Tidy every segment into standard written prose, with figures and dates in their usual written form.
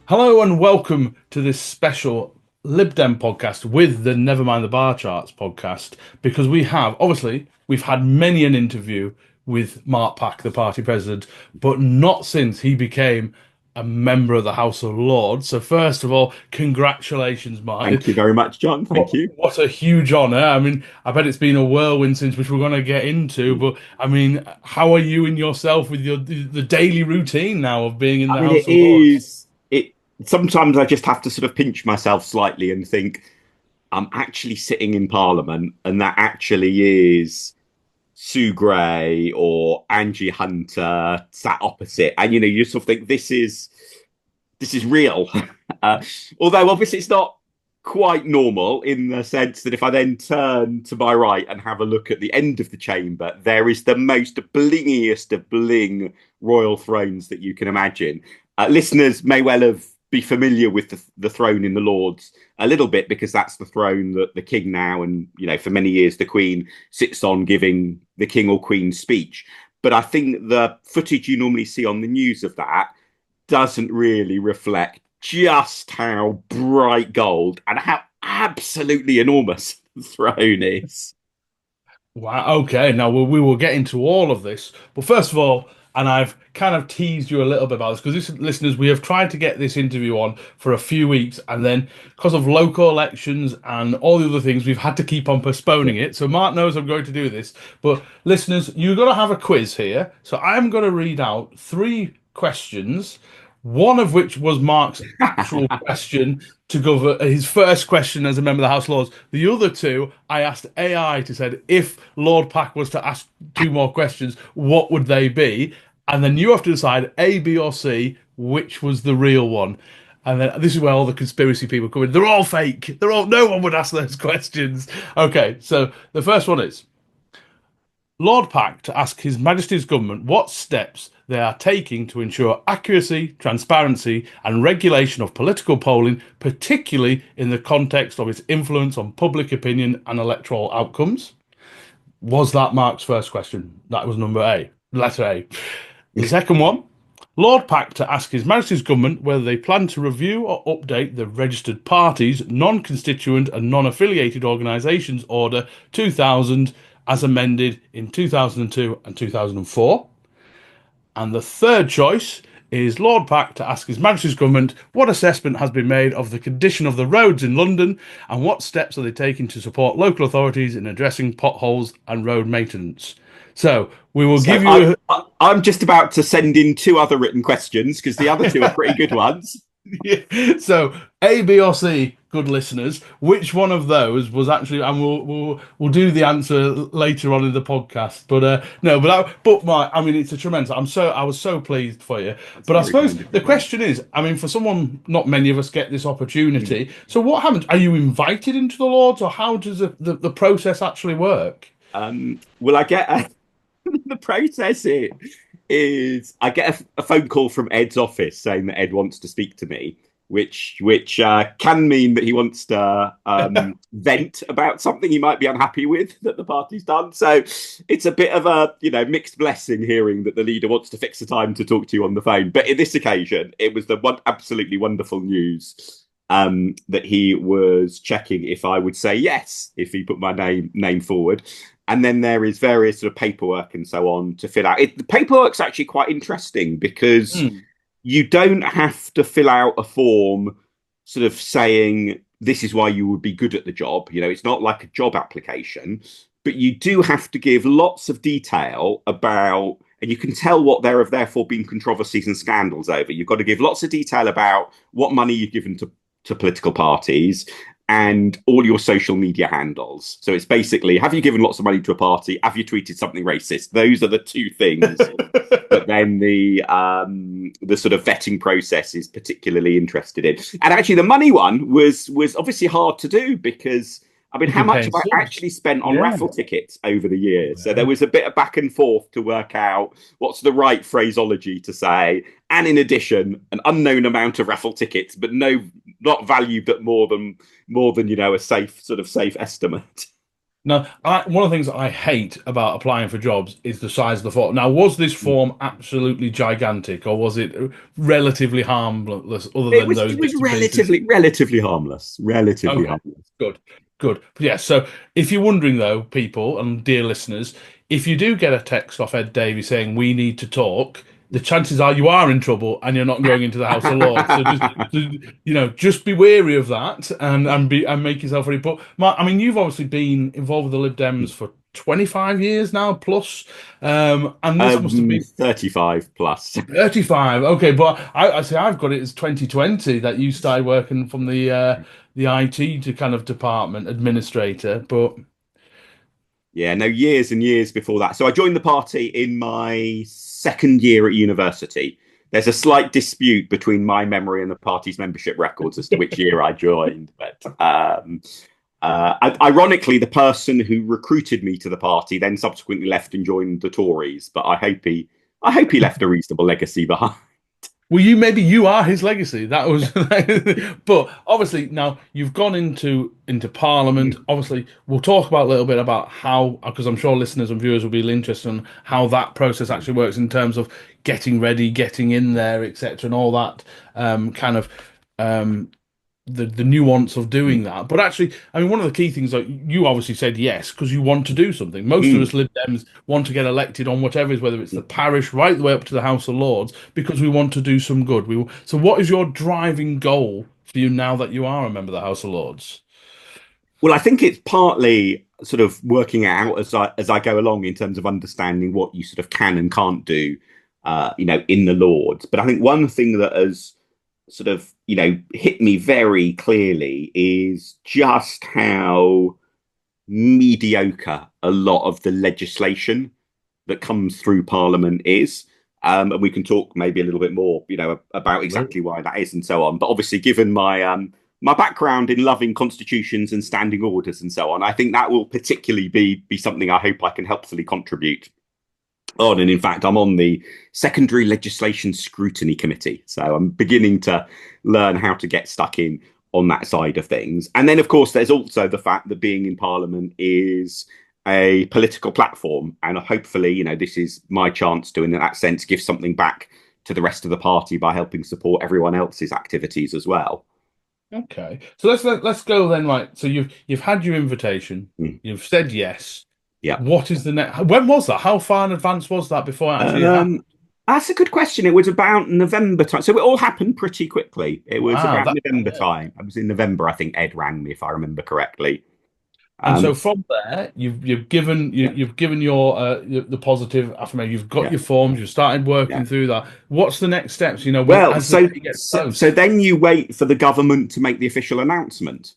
Hello and welcome to this special Lib Dem podcast with the Never Mind the Barcharts podcast because we've had many an interview with Mark Pack, the party president, but not since he became a member of the House of Lords. So first of all, congratulations, Martin. Thank you very much, John. Thank you. What a huge honor. I mean, I bet it's been a whirlwind since, which we're going to get into, but I mean, how are you and yourself with the daily routine now of being in the I mean, House it of Lords? is. It sometimes I just have to sort of pinch myself slightly and think I'm actually sitting in Parliament, and that actually is Sue Gray or Angie Hunter sat opposite, and you sort of think this is real. uh, Although obviously it's not quite normal in the sense that if I then turn to my right and have a look at the end of the chamber, there is the most blingiest of bling royal thrones that you can imagine. Listeners may well have be familiar with the throne in the Lords a little bit because that's the throne that the king now and for many years the queen sits on giving the king or queen speech. But I think the footage you normally see on the news of that doesn't really reflect just how bright gold and how absolutely enormous the throne is. Wow. Okay. Now we will get into all of this, but first of all, and I've kind of teased you a little bit about this because listeners, we have tried to get this interview on for a few weeks, and then because of local elections and all the other things, we've had to keep on postponing it. So Mark knows I'm going to do this, but listeners, you're going to have a quiz here. So I'm going to read out three questions, one of which was Mark's actual question to cover his first question as a member of the House of Lords. The other two, I asked AI to say if Lord Pack was to ask two more questions, what would they be? And then you have to decide A, B, or C, which was the real one. And then this is where all the conspiracy people come in. They're all fake. No one would ask those questions. Okay, so the first one is Lord Pack to ask His Majesty's government what steps they are taking to ensure accuracy, transparency, and regulation of political polling, particularly in the context of its influence on public opinion and electoral outcomes. Was that Mark's first question? That was number A, letter A. The second one, Lord Pack to ask His Majesty's government whether they plan to review or update the registered parties, non-constituent and non-affiliated organisations Order 2000 as amended in 2002 and 2004. And the third choice is Lord Pack to ask His Majesty's government what assessment has been made of the condition of the roads in London and what steps are they taking to support local authorities in addressing potholes and road maintenance. So we will So give you I'm just about to send in two other written questions because the other two are pretty good ones. Yeah. So A, B, or C, good listeners, which one of those was actually, and we'll do the answer later on in the podcast. But no, but my, I mean, it's a tremendous. I was so pleased for you. That's But I very suppose kind of the you, John. question is, I mean, for someone, not many of us get this Mm. opportunity. So what happens? Are you invited into the Lords, or how does the process actually work? Well, I get the process is I get a phone call from Ed's office saying that Ed wants to speak to me, which can mean that he wants to vent about something he might be unhappy with that the party's done. So it's a bit of a mixed blessing hearing that the leader wants to fix a time to talk to you on the phone. But in this occasion, it was the one absolutely wonderful news that he was checking if I would say yes if he put my name forward. And then there is various sort of paperwork and so on to fill out. The paperwork's actually quite interesting because Hmm. you don't have to fill out a form sort of saying this is why you would be good at the job. It's not like a job application, but you do have to give lots of detail about, and you can tell what there have therefore been controversies and scandals over. You've got to give lots of detail about what money you've given to political parties and all your social media handles. So it's basically, have you given lots of money to a party? Have you tweeted something racist? Those are the two things that then the sort of vetting process is particularly interested in. And actually, the money one was obviously hard to do because I mean, You've how been much paying have I subs. actually spent on Yeah. raffle tickets over the years? So there Wow. was a bit of back and forth to work out what's the right phraseology to say. And in addition, an unknown amount of raffle tickets, but not valued at more than a safe estimate. Now, one of the things that I hate about applying for jobs is the size of the form. Now, was this form absolutely gigantic, or was it relatively harmless, other It than was those it was bits and pieces? relatively harmless, relatively Okay, harmless. good, good. But yeah, so if you're wondering though, people and dear listeners, if you do get a text off Ed Davey saying we need to talk, the chances are you are in trouble and you're not going into the House of Lords. Just be wary of that and make yourself ready. But Mark, I mean, you've obviously been involved with the Lib Dems for 25 years now plus, and this must have been 35 plus. 35. Okay, but I say I've got it as 2020 that you started working from the IT to kind of department administrator. But Yeah, no, years and years before that. So I joined the party in my second year at university. There's a slight dispute between my memory and the party's membership records as to which year I joined. But ironically, the person who recruited me to the party then subsequently left and joined the Tories. But I hope he left a reasonable legacy behind. well, maybe you are his legacy. That was, but obviously now you've gone into Parliament. Obviously, we'll talk about a little bit about how, because I'm sure listeners and viewers will be interested in how that process actually works in terms of getting ready, getting in there, etc., and all that kind of um, the nuance of doing that. But actually, I mean, one of the key things, like you obviously said yes because you want to do something. Most of us Lib Dems want to get elected on whatever is, whether it's the parish, right the way up to the House of Lords, because we want to do some good. So, what is your driving goal for you now that you are a member of the House of Lords? Well, I think it's partly sort of working out as I go along in terms of understanding what you sort of can and can't do, in the Lords. But I think one thing that has sort of hit me very clearly is just how mediocre a lot of the legislation that comes through Parliament is. And we can talk maybe a little bit more, about exactly why that is and so on. But obviously, given my background in loving constitutions and standing orders and so on, I think that will particularly be something I hope I can helpfully contribute on. And in fact, I'm on the Secondary Legislation Scrutiny Committee, so I'm beginning to learn how to get stuck in on that side of things. And then, of course, there's also the fact that being in Parliament is a political platform, and hopefully, this is my chance to, in that sense, give something back to the rest of the party by helping support everyone else's activities as well. Okay, so let's go then. Right, so you've had your invitation, Mm. you've said yes. Yeah. What is the next? When was that? How far in advance was that before it actually happened? Um, that's a good question. It was about November time. So it all happened pretty quickly. It was Wow, about that. November time. It was in November, I think Ed rang me, if I remember correctly. And so Um, from there, yeah, you've given the positive affirmation. You've got yeah, your forms. You've started yeah. working through that. What's the next steps? When Well, as the day gets so close. then you wait for the government to make the official announcement,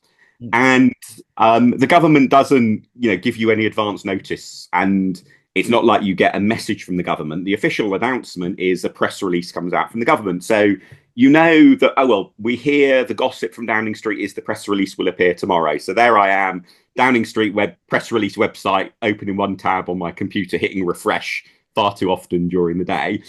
and the government doesn't, give you any advance notice, and it's not like you get a message from the government. The official announcement is a press release comes out from the government, so you know that, oh well, we hear the gossip from Downing Street is the press release will appear tomorrow. So there I am, Downing Street web press release website, opening one tab on my computer, hitting refresh far too often during the day.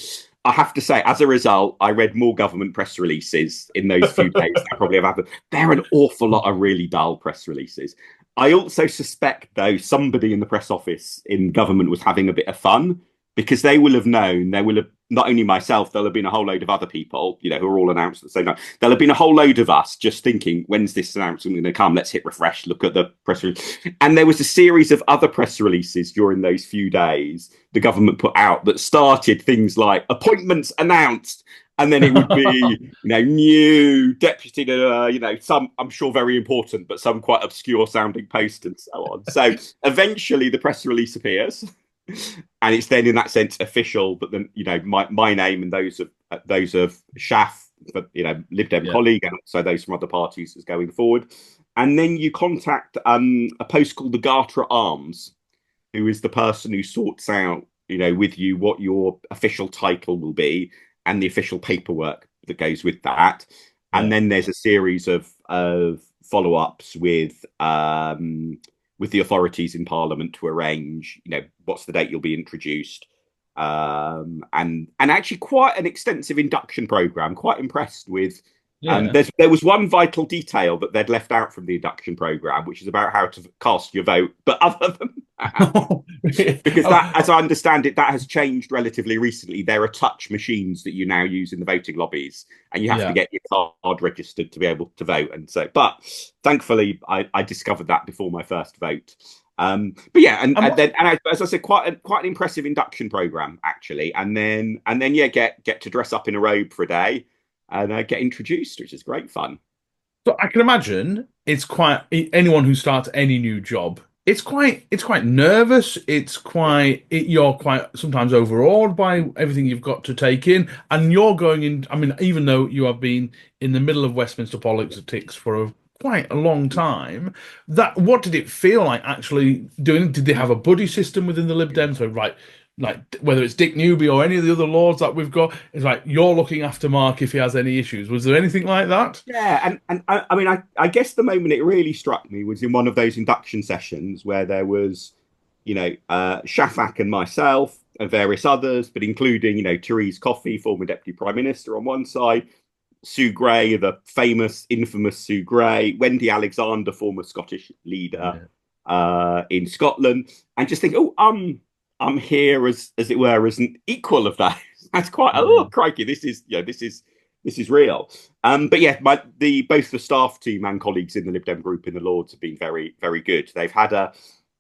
I have to say, as a result, I read more government press releases in those few days than I probably have happened. There are an awful lot of really dull press releases. I also suspect, though, somebody in the press office in government was having a bit of fun because they will have known, there will have, not only myself, there'll have been a whole load of other people, who are all announced at the same time. There'll have been a whole load of us just thinking, when's this announcement going to come? Let's hit refresh, look at the press release. And there was a series of other press releases during those few days the government put out that started things like appointments announced. And then it would be, new deputy, some, I'm sure, very important, but some quite obscure sounding post and so on. So eventually the press release appears. And it's then in that sense official, but then my name and those of Shaf, Lib Dem Yeah. colleague, and also those from other parties is going forward. And then you contact a post called the Garter Arms, who is the person who sorts out, with you what your official title will be and the official paperwork that goes with that. And Yeah. then there's a series of follow-ups with the authorities in Parliament to arrange, what's the date you'll be introduced, and actually quite an extensive induction program. Quite impressed with Yeah. There was one vital detail that they'd left out from the induction program, which is about how to cast your vote. But other than that, because that, as I understand it, that has changed relatively recently. There are touch machines that you now use in the voting lobbies, and you have to Yeah. get your card registered to be able to vote. And so, but thankfully, I discovered that before my first vote. But yeah, and then as I said, quite an impressive induction program actually, and then yeah, get to dress up in a robe for a day and get introduced, which is great fun. So I can imagine it's quite anyone who starts any new job. It's quite nervous. You're quite sometimes overawed by everything you've got to take in, and you're going in. I mean, even though you have been in the middle of Westminster politics for quite a long time, that what did it feel like actually doing? Did they have a buddy system within the Lib Dem? So right, like whether it's Dick Newby or any of the other lords that we've got, it's like you're looking after Mark if he has any issues. Was there anything like that? Yeah, and I mean, I guess the moment it really struck me was in one of those induction sessions where there was, Shafak and myself and various others, but including, Therese Coffey, former Deputy Prime Minister on one side, Sue Gray, the famous, infamous Sue Gray, Wendy Alexander, former Scottish leader in Scotland, and just think, oh, I'm here as it were as an equal of that. That's quite oh crikey, this is real. But yeah, both the staff team and colleagues in the Lib Dem group in the Lords have been very, very good. They've had a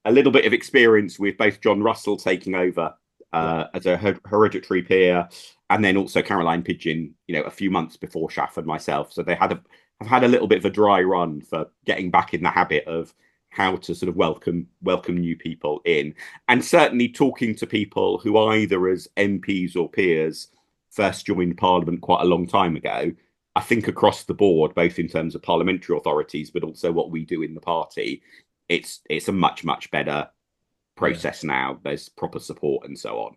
little bit of experience with both John Russell taking over as a hereditary peer, and then also Caroline Pidgeon, a few months before Shaff and myself. So they have had a little bit of a dry run for getting back in the habit of how to sort of welcome new people in, and certainly talking to people who either as MPs or peers first joined Parliament quite a long time ago. I think across the board, both in terms of parliamentary authorities, but also what we do in the party, it's a much better process now. There's proper support and so on.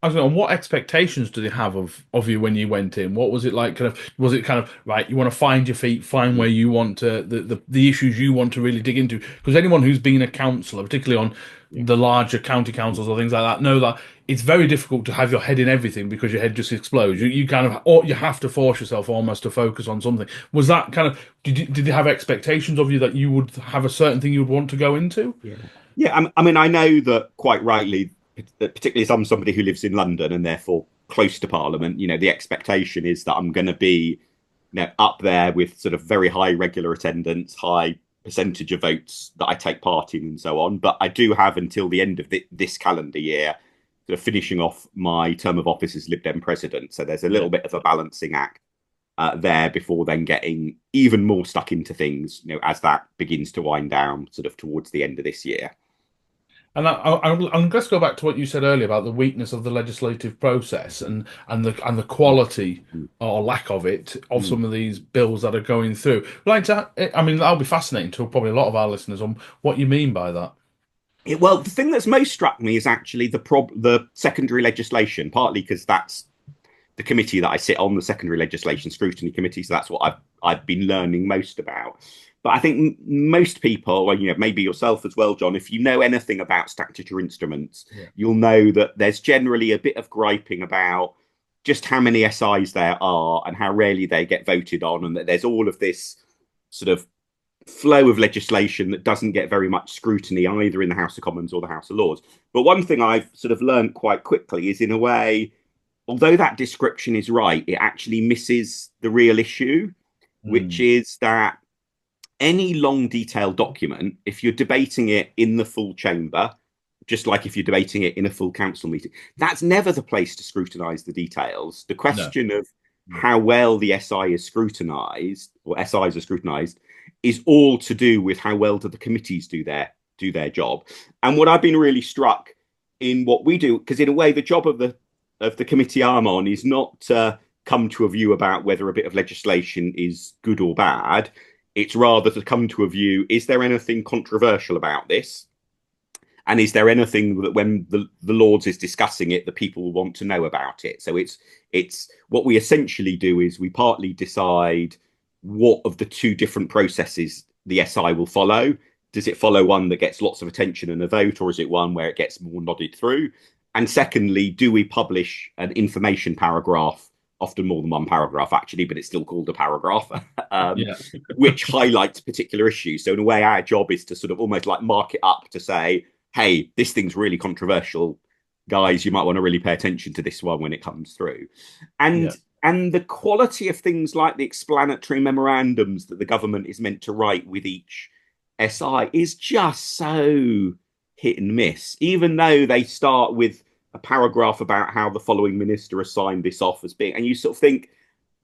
I was going, what expectations do they have of you when you went in? What was it like? Was it kind of right? You want to find your feet, find where you want to the issues you want to really dig into? Because anyone who's been a councillor, particularly on the larger county councils or things like that, know that it's very difficult to have your head in everything because your head just explodes. You kind of, or you have to force yourself almost to focus on something. Was that kind of did they have expectations of you that you would have a certain thing you would want to go into? Yeah. I mean, I know that quite rightly, particularly as I'm somebody who lives in London and therefore close to Parliament, the expectation is that I'm going to be, up there with sort of very high regular attendance, high percentage of votes that I take part in, and so on. But I do have until the end of this calendar year, sort of finishing off my term of office as Lib Dem president. So there's a little bit of a balancing act there before then getting even more stuck into things, as that begins to wind down, sort of towards the end of this year. And I'm let's go back to what you said earlier about the weakness of the legislative process and the quality or lack of it of some of these bills that are going through. I mean, that'll be fascinating to probably a lot of our listeners on what you mean by that. Well, the thing that's most struck me is actually the secondary legislation, partly because that's the committee that I sit on, the secondary legislation scrutiny committee. So that's what I've been learning most about. But I think most people, well, maybe yourself as well, John, if you know anything about statutory instruments, you'll know that there's generally a bit of griping about just how many SIs there are and how rarely they get voted on, and that there's all of this sort of flow of legislation that doesn't get very much scrutiny either in the House of Commons or the House of Lords. But one thing I've sort of learned quite quickly is, in a way, although that description is right, it actually misses the real issue, which is that any long, detailed document, if you're debating it in the full chamber, just like if you're debating it in a full council meeting, that's never the place to scrutinise the details. The question of how well the SI is scrutinised, or SIs are scrutinised, is all to do with how well do the committees do their job. And what I've been really struck in what we do, because in a way the job of the committee I'm on is not to come to a view about whether a bit of legislation is good or bad. It's rather to come to a view, is there anything controversial about this? And is there anything that when the Lords is discussing it, the people will want to know about it? So it's what we essentially do is we partly decide what of the two different processes the SI will follow. Does it follow one that gets lots of attention and a vote, or is it one where it gets more nodded through? And secondly, do we publish an information paragraph often more than one paragraph actually, but it's still called a paragraph, Yeah. which highlights particular issues. So in a way, our job is to sort of almost like mark it up to say, hey, this thing's really controversial, guys. You might want to really pay attention to this one when it comes through. And Yeah. and the quality of things like the explanatory memorandums that the government is meant to write with each SI is just so hit and miss, even though they start with a paragraph about how the following minister has signed this off as being, and you sort of think,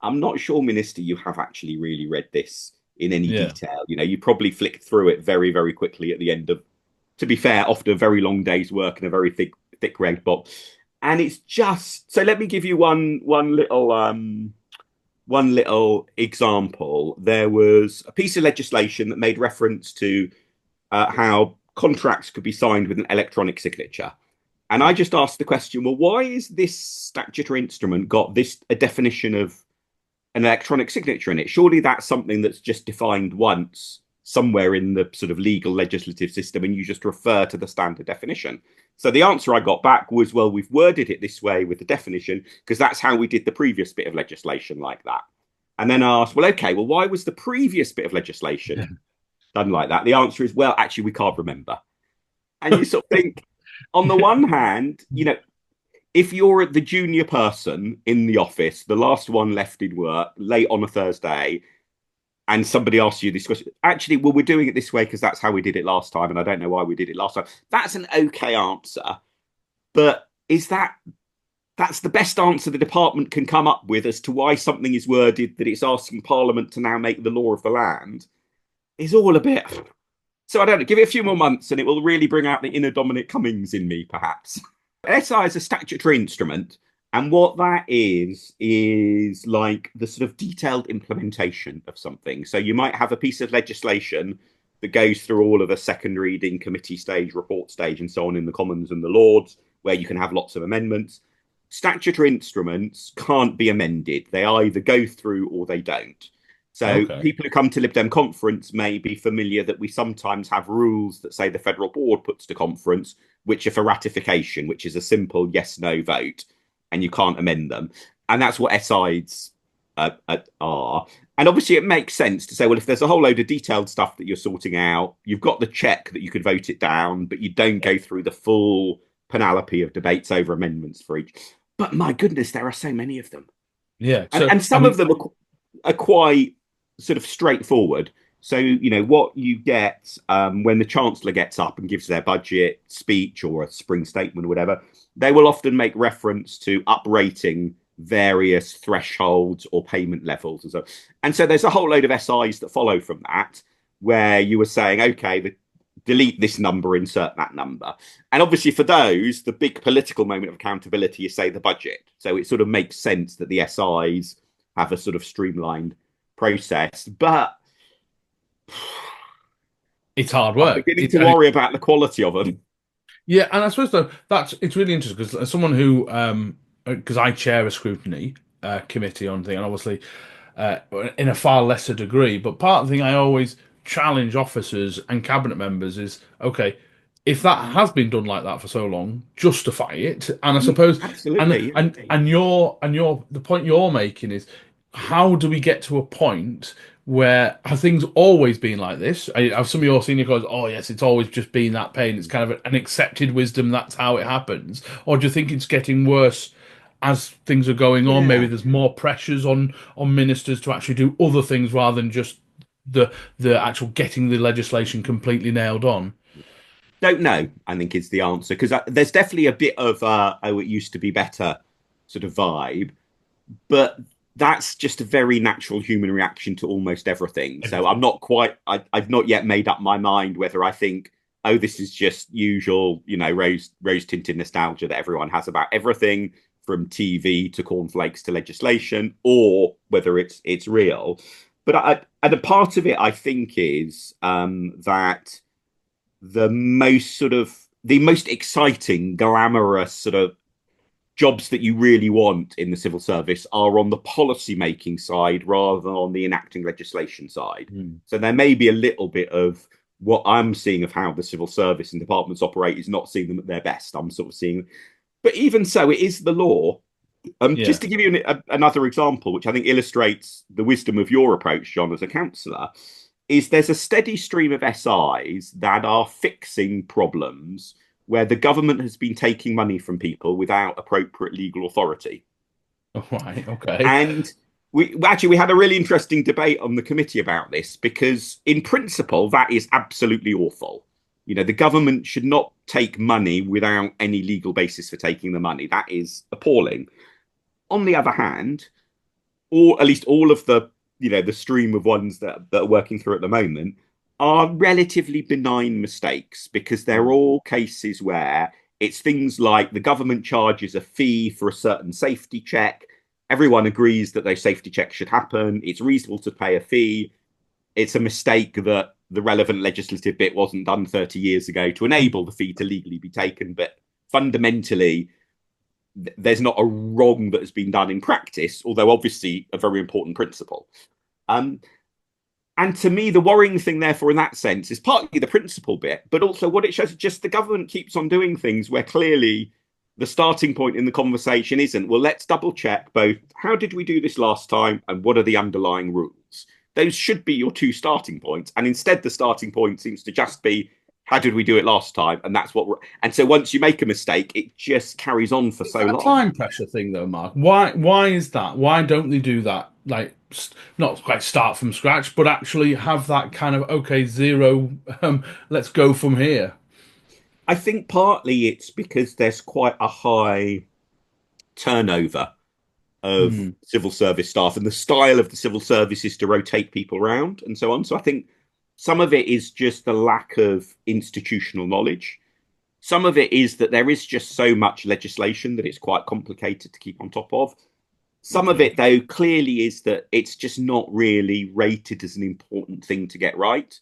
I'm not sure, Minister, you have actually really read this in any Yeah. detail. You probably flicked through it very, very quickly at the end of, to be fair, after a very long day's work and a very thick red book. And it's just, so let me give you one little example. There was a piece of legislation that made reference to how contracts could be signed with an electronic signature. And I just asked the question, well, why is this statutory instrument got a definition of an electronic signature in it? Surely that's something that's just defined once somewhere in the sort of legal legislative system, and you just refer to the standard definition. So the answer I got back was, well, we've worded it this way with the definition because that's how we did the previous bit of legislation like that. And then I asked, well, okay, well, why was the previous bit of legislation done like that? The answer is, well, actually, we can't remember. And you sort of think, on the one hand, if you're the junior person in the office, the last one left in work late on a Thursday, and somebody asks you this question, actually, well, we're doing it this way because that's how we did it last time, and I don't know why we did it last time. That's an okay answer. But that's the best answer the department can come up with as to why something is worded that it's asking Parliament to now make the law of the land, is all a bit. So I don't know, give it a few more months and it will really bring out the inner Dominic Cummings in me, perhaps. SI is a statutory instrument. And what that is like the sort of detailed implementation of something. So you might have a piece of legislation that goes through all of a second reading, committee stage, report stage, and so on in the Commons and the Lords, where you can have lots of amendments. Statutory instruments can't be amended. They either go through or they don't. So people who come to Lib Dem conference may be familiar that we sometimes have rules that say the federal board puts to conference, which are for ratification, which is a simple yes-no vote, and you can't amend them. And that's what SIs are. And obviously it makes sense to say, well, if there's a whole load of detailed stuff that you're sorting out, you've got the check that you could vote it down, but you don't go through the full panoply of debates over amendments for each. But my goodness, there are so many of them. Yeah. And some of them are quite sort of straightforward. So, what you get when the Chancellor gets up and gives their budget speech or a spring statement or whatever, they will often make reference to uprating various thresholds or payment levels. And so there's a whole load of SIs that follow from that, where you were saying, okay, delete this number, insert that number. And obviously for those, the big political moment of accountability is, say, the budget. So it sort of makes sense that the SIs have a sort of streamlined process. But it's hard work. I'm beginning to worry about the quality of them. Yeah, and I suppose though it's really interesting because as someone who because I chair a scrutiny committee on thing, and obviously in a far lesser degree, but part of the thing I always challenge officers and cabinet members is, okay, if that has been done like that for so long, justify it. And I suppose absolutely, and the point you're making is, how do we get to a point where have things always been like this? Have some of your senior guys, oh yes, it's always just been that pain. It's kind of an accepted wisdom. That's how it happens. Or do you think it's getting worse as things are going on? Maybe there's more pressures on ministers to actually do other things rather than just the actual getting the legislation completely nailed on. Don't know, I think is the answer, because there's definitely a bit of it used to be better sort of vibe, but that's just a very natural human reaction to almost everything. So I'm not I've not yet made up my mind whether I think, oh, this is just usual, rose tinted nostalgia that everyone has about everything from TV to cornflakes to legislation, or whether it's real. But a part of it, I think, is that the most exciting, glamorous sort of jobs that you really want in the civil service are on the policy making side rather than on the enacting legislation side. So there may be a little bit of what I'm seeing of how the civil service and departments operate is not seeing them at their best. I'm sort of seeing, but even so, it is the law. Just Yeah. to give you another example, which I think illustrates the wisdom of your approach, John, as a counsellor, is there's a steady stream of SIs that are fixing problems where the government has been taking money from people without appropriate legal authority. Right. Okay. And we had a really interesting debate on the committee about this because, in principle, that is absolutely awful. You know, the government should not take money without any legal basis for taking the money. That is appalling. On the other hand, or at least all of the the stream of ones that are working through at the moment are relatively benign mistakes because they're all cases where it's things like the government charges a fee for a certain safety check. Everyone agrees that those safety checks should happen. It's reasonable to pay a fee. It's a mistake that the relevant legislative bit wasn't done 30 years ago to enable the fee to legally be taken. But fundamentally, there's not a wrong that has been done in practice, although obviously a very important principle. And to me, the worrying thing, therefore, in that sense, is partly the principle bit, but also what it shows is just the government keeps on doing things where clearly the starting point in the conversation isn't, well, let's double check both how did we do this last time and what are the underlying rules. Those should be your two starting points. And instead, the starting point seems to just be, how did we do it last time? And that's what we're. And so once you make a mistake, it just carries on for Is so that a long. time pressure thing though, Mark? Why is that? Why don't they do that? Like not quite start from scratch, but actually have that kind of okay, zero, let's go from here. I think partly it's because there's quite a high turnover of Hmm. civil service staff, and the style of the civil service is to rotate people around and so on. So I think some of it is just the lack of institutional knowledge. Some of it is that there is just so much legislation that it's quite complicated to keep on top of. Some of Okay. it, though, clearly is that it's just not really rated as an important thing to get right.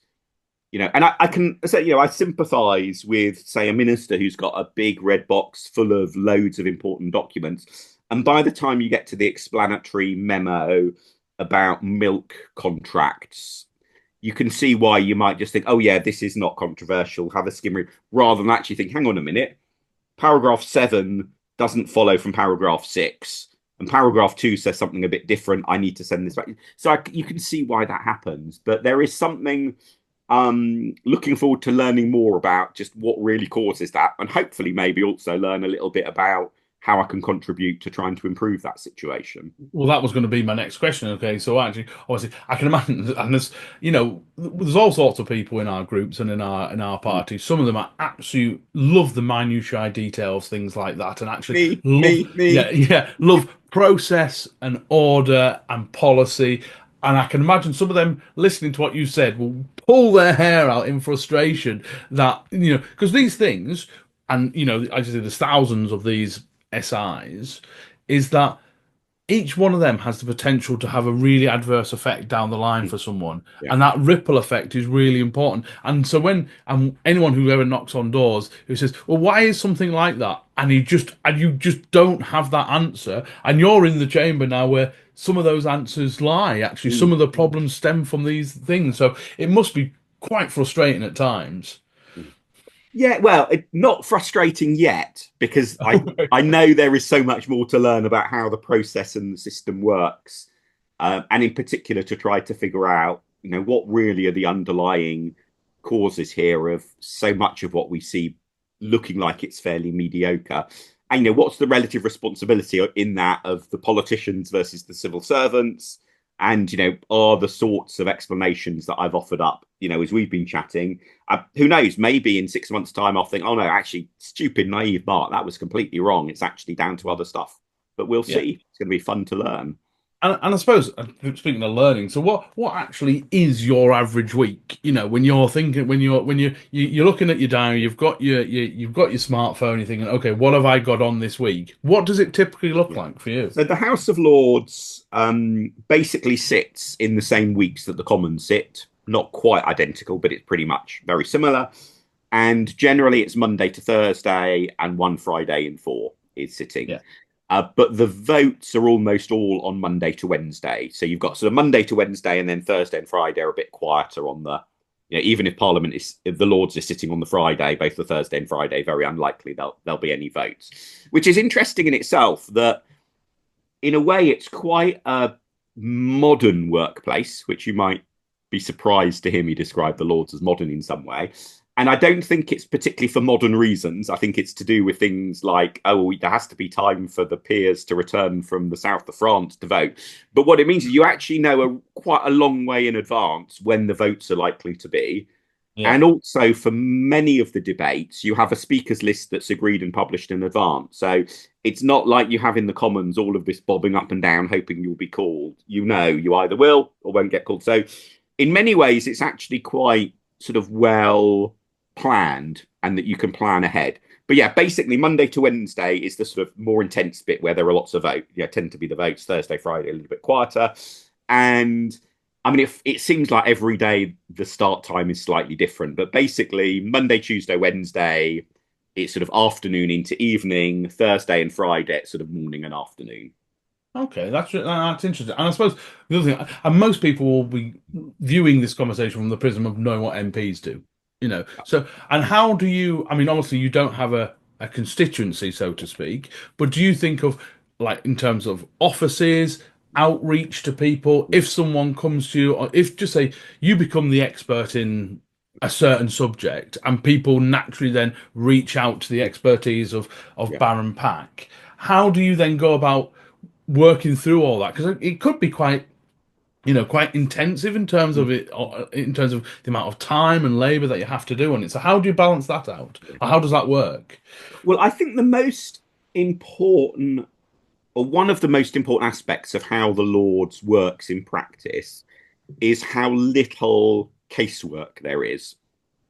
And I can say, I sympathise with, say, a minister who's got a big red box full of loads of important documents. And by the time you get to the explanatory memo about milk contracts, you can see why you might just think, oh, yeah, this is not controversial, have a skim read, rather than actually think, hang on a minute, paragraph 7 doesn't follow from paragraph 6. And paragraph 2 says something a bit different. I need to send this back. So you can see why that happens. But there is something looking forward to learning more about just what really causes that, and hopefully maybe also learn a little bit about how I can contribute to trying to improve that situation. Well, that was going to be my next question. Okay, so actually, obviously, I can imagine, and there's all sorts of people in our groups and in our Mm. parties. Some of them are absolute love the minutiae details, things like that, and actually Me, love, me, me. yeah, yeah, love process and order and policy. And I can imagine some of them listening to what you said will pull their hair out in frustration that, because these things, and, as you say, there's thousands of these SIs, is that each one of them has the potential to have a really adverse effect down the line for someone, Yeah. and that ripple effect is really important. And so when anyone who ever knocks on doors who says, "Well, why is something like that?" and you just don't have that answer, and you're in the chamber now where some of those answers lie. Actually, some Mm. of the problems stem from these things, so it must be quite frustrating at times. Yeah, well, not frustrating yet because I know there is so much more to learn about how the process and the system works, and in particular to try to figure out, what really are the underlying causes here of so much of what we see looking like it's fairly mediocre, and what's the relative responsibility in that of the politicians versus the civil servants, and are the sorts of explanations that I've offered up, as we've been chatting. Who knows? Maybe in 6 months' time, I'll think, oh no, actually, stupid, naive Bart, that was completely wrong. It's actually down to other stuff. But we'll Yeah. see. It's going to be fun to learn. And I suppose, speaking of learning, so what actually is your average week? When you're thinking, when you're looking at your diary, you've got your smartphone, you're thinking, okay, what have I got on this week? What does it typically look Yeah. like for you? So the House of Lords basically sits in the same weeks that the Commons sit. Not quite identical, but it's pretty much very similar. And generally, it's Monday to Thursday, and one Friday in 4 is sitting. Yeah, But the votes are almost all on Monday to Wednesday. So you've got sort of Monday to Wednesday, and then Thursday and Friday are a bit quieter on the. Even if Parliament is, if the Lords is sitting on the Friday, both the Thursday and Friday, very unlikely there'll be any votes. Which is interesting in itself that in a way, it's quite a modern workplace, which you might be surprised to hear me describe the Lords as modern in some way. And I don't think it's particularly for modern reasons. I think it's to do with things like, oh, there has to be time for the peers to return from the south of France to vote. But what it means is you actually know quite a long way in advance when the votes are likely to be. Yeah. And also, for many of the debates, you have a speakers list that's agreed and published in advance. So it's not like you have in the Commons all of this bobbing up and down, hoping you'll be called. You know, you either will or won't get called. So, in many ways, it's actually quite sort of well planned and that you can plan ahead. But yeah, basically, Monday to Wednesday is the sort of more intense bit where there are lots of votes. Yeah, tend to be the votes. Thursday, Friday, a little bit quieter. And I mean, it seems like every day the start time is slightly different, but basically Monday, Tuesday, Wednesday, it's sort of afternoon into evening. Thursday and Friday, it's sort of morning and afternoon. Okay, that's interesting. And I suppose the other thing, and most people will be viewing this conversation from the prism of knowing what MPs do, you know. So, and how do you, I mean, obviously you don't have a constituency, so to speak, but do you think of like in terms of offices, outreach to people, if someone comes to you, or if just say you become the expert in a certain subject and people naturally then reach out to the expertise of Yeah. Baron Pack, how do you then go about working through all that, because it could be quite, you know, quite intensive in terms of it, in terms of the amount of time and labor that you have to do on it. So how do you balance that out? Or how does that work? Well, I think the most important, or one of the most important aspects of how the Lords works in practice is how little casework there is.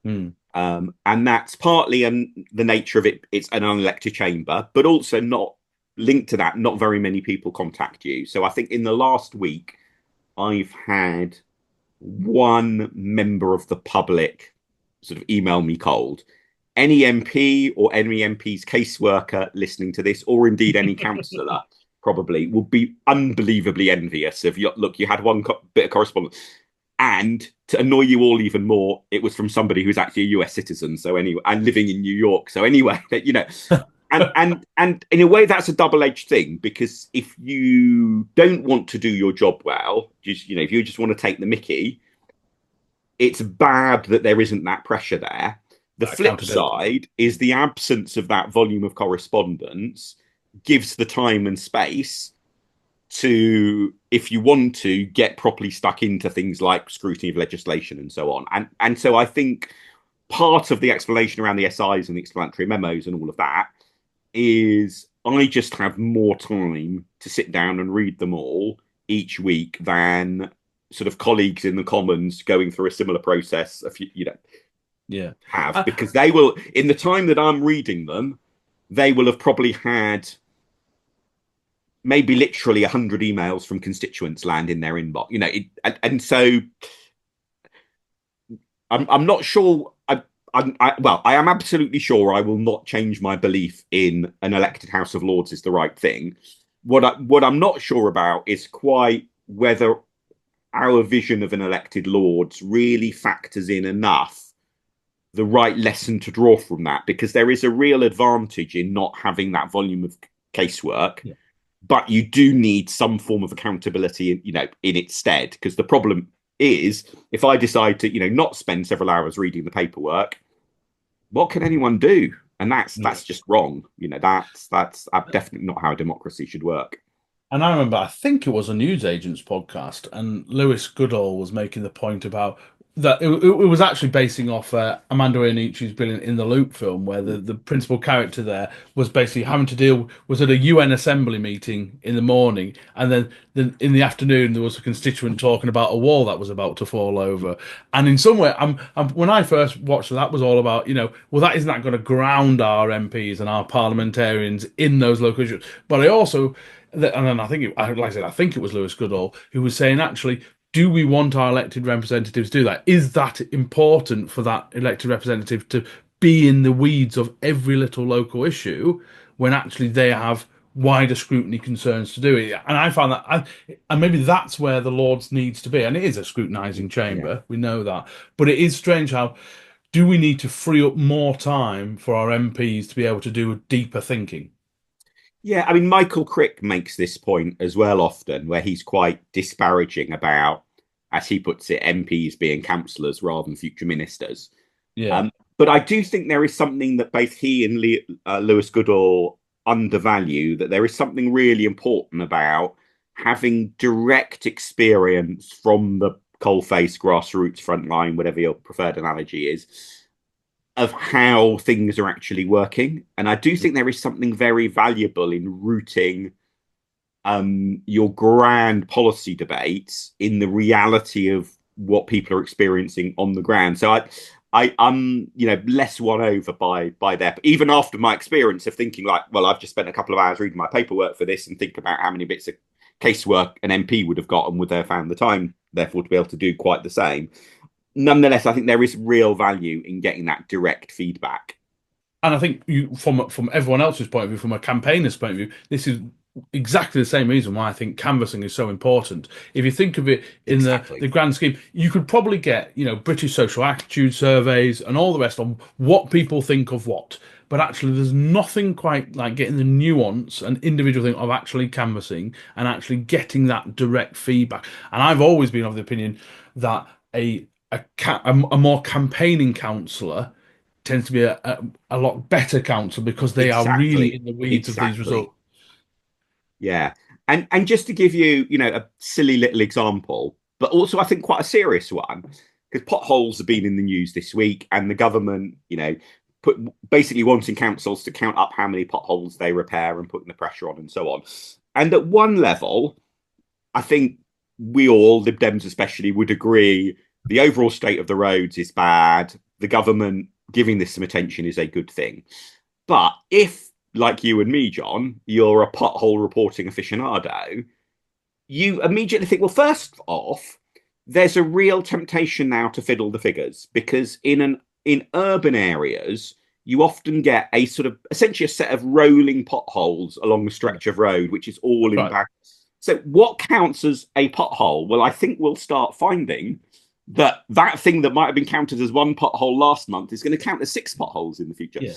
Hmm. And that's partly the nature of it. It's an unelected chamber, but also not linked to that. Not very many people contact you. So I think in the last week, I've had one member of the public sort of email me cold. Any MP or any MP's caseworker listening to this, or indeed any councillor, probably will be unbelievably envious of you. Look, you had one bit of correspondence. And to annoy you all even more, it was from somebody who's actually a US citizen. So anyway, and living in New York. So anyway, you know, and in a way that's a double-edged thing, because if you don't want to do your job well, just, you know, if you just want to take the mickey, it's bad that there isn't that pressure there. The flip side is the absence of that volume of correspondence gives the time and space to, if you want to, get properly stuck into things like scrutiny of legislation and so on. And so I think part of the explanation around the SIs and the explanatory memos and all of that is I just have more time to sit down and read them all each week than sort of colleagues in the Commons going through a similar process, Yeah. have, because they will, in the time that I'm reading them, they will have probably had maybe literally 100 emails from constituents land in their inbox, you know, and so I'm not sure. I am absolutely sure I will not change my belief in an elected House of Lords is the right thing. What I'm not sure about is quite whether our vision of an elected Lords really factors in enough the right lesson to draw from that, because there is a real advantage in not having that volume of casework. Yeah. But you do need some form of accountability, you know, in its stead, because the problem is if I decide to, you know, not spend several hours reading the paperwork, what can anyone do? And that's just wrong. You know, that's definitely not how a democracy should work. And I remember, I think it was a newsagent's podcast, and Lewis Goodall was making the point about that it was actually basing off Amanda Iannucci's brilliant In the Loop film, where the principal character there was basically having to deal, was at a UN assembly meeting in the morning, and then in the afternoon there was a constituent talking about a wall that was about to fall over. And in some way, when I first watched that was all about, you know, well, that isn't that going to ground our MPs and our parliamentarians in those local issues. But I also, and then I think, like I said, I think it was Lewis Goodall who was saying, actually, do we want our elected representatives to do that? Is that important for that elected representative to be in the weeds of every little local issue when actually they have wider scrutiny concerns to do it? And I found that, and maybe that's where the Lords needs to be. And it is a scrutinising chamber, Yeah. we know that. But it is strange how do we need to free up more time for our MPs to be able to do deeper thinking? Yeah, I mean, Michael Crick makes this point as well often, where he's quite disparaging about, as he puts it, MPs being councillors rather than future ministers. Yeah. Um, but I do think there is something that both he and Lewis Goodall undervalue, that there is something really important about having direct experience from the coalface, grassroots, frontline, whatever your preferred analogy is, of how things are actually working. And I do think there is something very valuable in rooting your grand policy debates in the reality of what people are experiencing on the ground. So I'm less won over by their, even after my experience of thinking like, well, I've just spent a couple of hours reading my paperwork for this and think about how many bits of casework an MP would have got and would they have found the time, therefore, to be able to do quite the same. Nonetheless, I think there is real value in getting that direct feedback. And I think from everyone else's point of view, from a campaigner's point of view, this is exactly the same reason why I think canvassing is so important. If you think of it in the Exactly. grand scheme, you could probably get, British social attitude surveys and all the rest on what people think of what. But actually, there's nothing quite like getting the nuance and individual thing of actually canvassing and actually getting that direct feedback. And I've always been of the opinion that a more campaigning councillor tends to be a lot better counsel because they are really Exactly. in the weeds of these Exactly. results. Yeah. And just to give you, a silly little example, but also I think quite a serious one, because potholes have been in the news this week, and the government, put basically wanting councils to count up how many potholes they repair and putting the pressure on and so on. And at one level, I think we all, Lib Dems especially, would agree the overall state of the roads is bad. The government giving this some attention is a good thing. But if, like you and me, John, you're a pothole reporting aficionado, you immediately think, well, first off, there's a real temptation now to fiddle the figures, because in urban areas, you often get a sort of essentially a set of rolling potholes along the Yeah. stretch of road, which is all in Right. back. So what counts as a pothole? Well, I think we'll start finding that thing that might have been counted as one pothole last month is going to count as six potholes in the future. Yeah.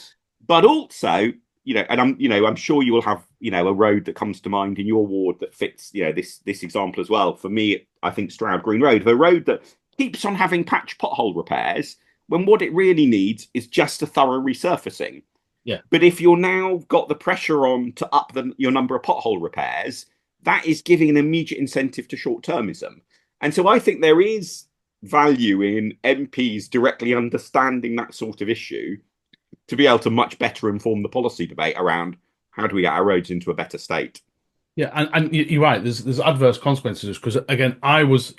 But also, and I'm sure you will have, a road that comes to mind in your ward that fits, this example as well. For me, I think Stroud Green Road, the road that keeps on having patch pothole repairs when what it really needs is just a thorough resurfacing. Yeah. But if you're now got the pressure on to up your number of pothole repairs, that is giving an immediate incentive to short-termism. And so I think there is value in MPs directly understanding that sort of issue to be able to much better inform the policy debate around how do we get our roads into a better state. Yeah, and you're right. There's adverse consequences because again, I was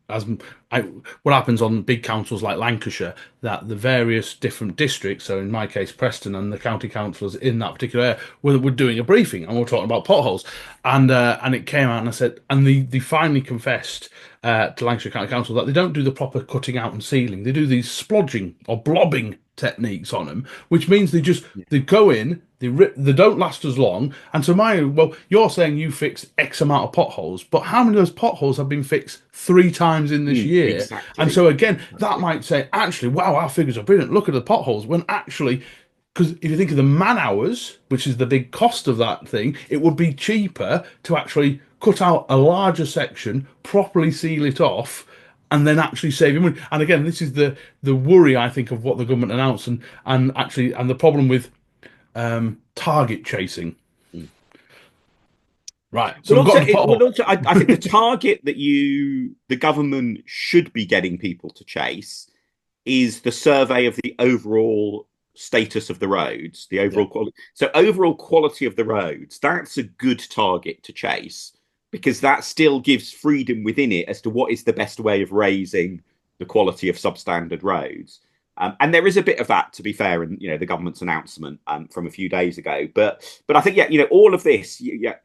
as I what happens on big councils like Lancashire that the various different districts, so in my case Preston and the county councillors in that particular area were doing a briefing and we're talking about potholes, and it came out and I said and they finally confessed to Lancashire County Council that they don't do the proper cutting out and sealing. They do these splodging or blobbing techniques on them, which means they go in, they don't last as long. And so you're saying you fixed X amount of potholes, but how many of those potholes have been fixed three times in this year? And Exactly. so again, that Exactly. might say, actually, wow, our figures are brilliant. Look at the potholes. When actually, because if you think of the man hours, which is the big cost of that thing, it would be cheaper to actually cut out a larger section, properly seal it off, and then actually saving money. And again, this is the worry I think of what the government announced, and the problem with target chasing. Mm. Right. So Well, we've got also, into pothole. I think the target that the government should be getting people to chase is the survey of the overall status of the roads, the Yeah. overall quality. So overall quality of the roads, that's a good target to chase because that still gives freedom within it as to what is the best way of raising the quality of substandard roads. And there is a bit of that, to be fair, in the government's announcement from a few days ago. But I think all of this, yeah.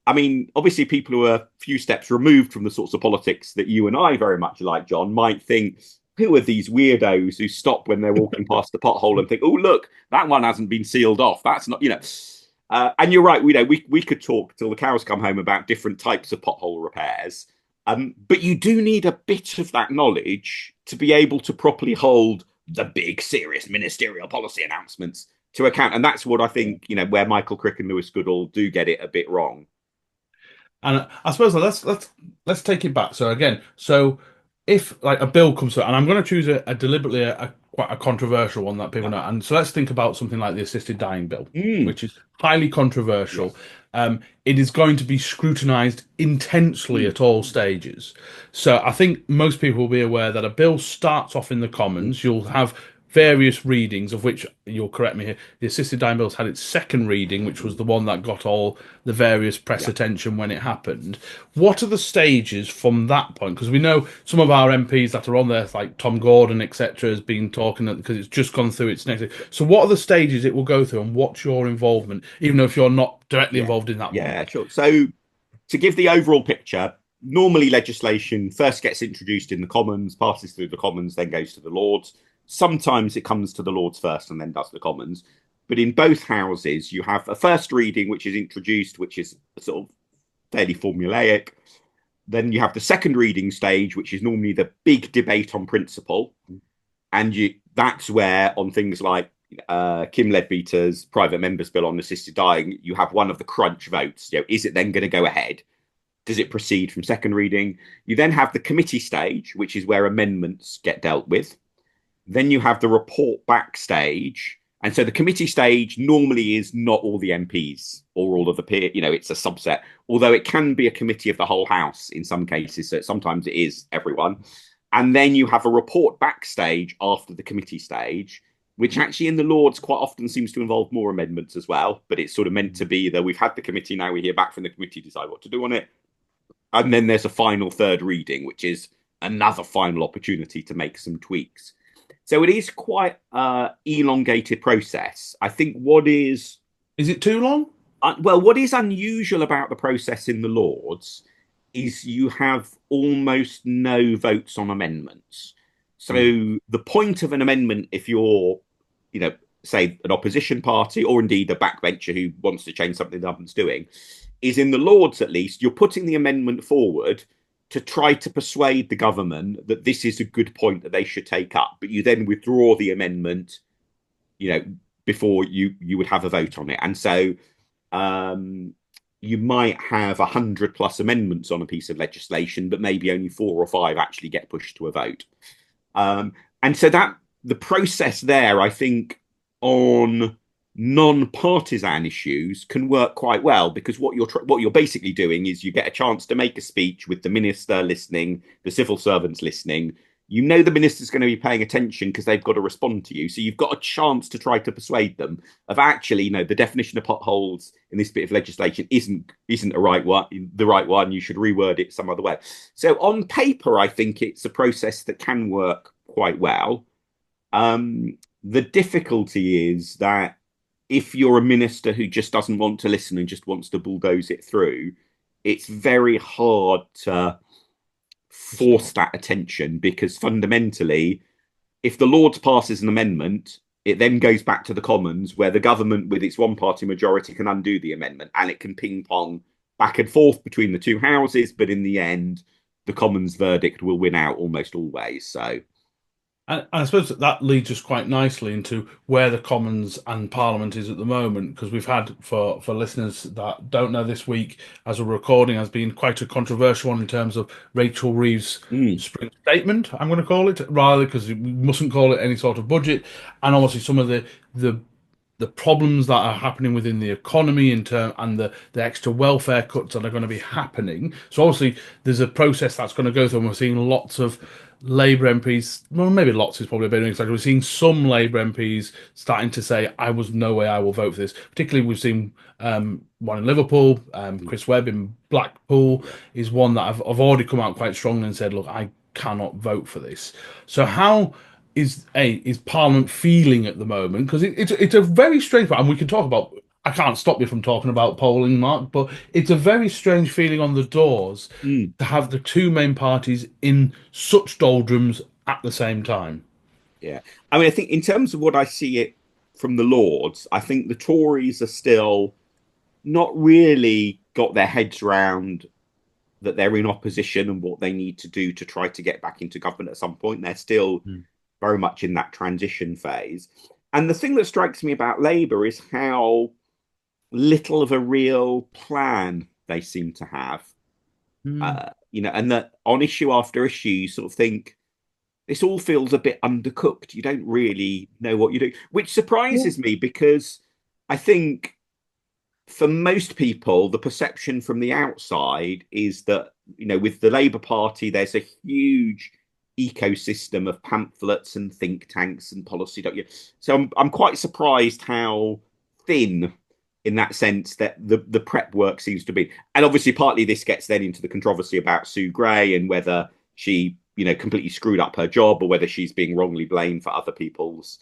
I mean, obviously, people who are a few steps removed from the sorts of politics that you and I very much like, John, might think, who are these weirdos who stop when they're walking past the pothole and think, oh, look, that one hasn't been sealed off. That's not. And you're right. We could talk till the cows come home about different types of pothole repairs. But you do need a bit of that knowledge to be able to properly hold the big, serious ministerial policy announcements to account. And that's what I think, where Michael Crick and Lewis Goodall do get it a bit wrong. And I suppose let's take it back. So again, so if like a bill comes through, and I'm going to choose a deliberately quite a controversial one that people Yeah. know, and so let's think about something like the assisted dying bill, Mm, which is highly controversial. yes. It is going to be scrutinised intensely Mm, at all stages. So I think most people will be aware that a bill starts off in the mm, Commons. You'll have various readings, of which you'll correct me here. The assisted dying bills had its second reading, which was mm. the one that got all the various press Yeah. attention when it happened. What are the stages from that point? Because we know some of our MPs that are on there, like Tom Gordon, etc., has been talking because it's just gone through its next. So, what are the stages it will go through, and what's your involvement, even though if you're not directly Yeah. involved in that one? Yeah, sure. So to give the overall picture, normally legislation first gets introduced in the Commons, passes through the Commons, then goes to the Lords. Sometimes it comes to the Lords first and then does the Commons. But in both houses, you have a first reading, which is introduced, which is sort of fairly formulaic. Then you have the second reading stage, which is normally the big debate on principle. And that's where, on things like Kim Leadbeater's private members bill on assisted dying, you have one of the crunch votes. Is it then going to go ahead? Does it proceed from second reading? You then have the committee stage, which is where amendments get dealt with. Then you have the report back stage. And so the committee stage normally is not all the MPs or all of the peer, it's a subset, although it can be a committee of the whole House in some cases. So sometimes it is everyone. And then you have a report back stage after the committee stage, which actually in the Lords quite often seems to involve more amendments as well. But it's sort of meant to be that we've had the committee, now we hear back from the committee, decide what to do on it. And then there's a final third reading, which is another final opportunity to make some tweaks. So it is quite elongated process. I think Is it too long? what is unusual about the process in the Lords is you have almost no votes on amendments. So the point of an amendment, if you're, say an opposition party or indeed a backbencher who wants to change something the government's doing, is in the Lords at least, you're putting the amendment forward to try to persuade the government that this is a good point that they should take up, but you then withdraw the amendment, before you would have a vote on it. And so you might have 100 plus amendments on a piece of legislation, but maybe only 4 or 5 actually get pushed to a vote. And so that the process there, I think, on non-partisan issues can work quite well, because what you're basically doing is you get a chance to make a speech with the minister listening, the civil servants listening. The minister's going to be paying attention because they've got to respond to you. So you've got a chance to try to persuade them of actually, the definition of potholes in this bit of legislation isn't the right one. You should reword it some other way. So on paper, I think it's a process that can work quite well. The difficulty is that if you're a minister who just doesn't want to listen and just wants to bulldoze it through, it's very hard to force that attention, because fundamentally, if the Lords passes an amendment, it then goes back to the Commons, where the government with its one party majority can undo the amendment, and it can ping pong back and forth between the two houses. But in the end, the Commons verdict will win out almost always. So And I suppose that leads us quite nicely into where the Commons and Parliament is at the moment, because we've had, for listeners that don't know, this week as a recording has been quite a controversial one in terms of Rachel Reeves' spring statement, I'm going to call it, rather, because we mustn't call it any sort of budget, and obviously some of the problems that are happening within the economy and the extra welfare cuts that are going to be happening. So obviously there's a process that's going to go through, and we're seeing lots of Labour MPs, well, maybe lots is probably a bit inexaggerated. We're seeing some Labour MPs starting to say, "I was no way I will vote for this." Particularly, we've seen one in Liverpool, Chris Webb in Blackpool yeah. is one that I've already come out quite strongly and said, "Look, I cannot vote for this." So how is Parliament feeling at the moment? Because it's a very strange one, and we can talk about. I can't stop you from talking about polling, Mark, but it's a very strange feeling on the doors to have the two main parties in such doldrums at the same time. Yeah. I mean, I think in terms of what I see it from the Lords, I think the Tories are still not really got their heads round that they're in opposition and what they need to do to try to get back into government at some point. They're still very much in that transition phase. And the thing that strikes me about Labour is how little of a real plan they seem to have. Hmm. And that on issue after issue, you sort of think this all feels a bit undercooked. You don't really know what you're doing, which Yeah. surprises me because I think for most people, the perception from the outside is that, with the Labour Party, there's a huge ecosystem of pamphlets and think tanks and policy. So I'm quite surprised how thin, in that sense, that the prep work seems to be. And obviously, partly this gets then into the controversy about Sue Gray and whether she, completely screwed up her job or whether she's being wrongly blamed for other people's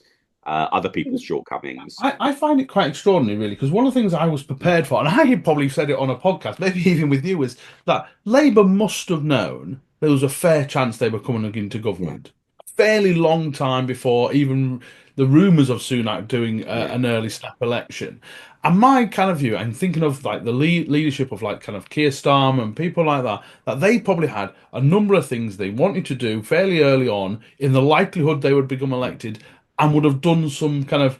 shortcomings. I find it quite extraordinary, really, because one of the things I was prepared for, and I had probably said it on a podcast, maybe even with you, is that Labour must have known there was a fair chance they were coming into Yeah, government a fairly long time before even the rumours of Sunak doing yeah, an early snap election. And my kind of view, I'm thinking of like the leadership of like kind of Keir Starmer and people like that, that they probably had a number of things they wanted to do fairly early on in the likelihood they would become elected and would have done some kind of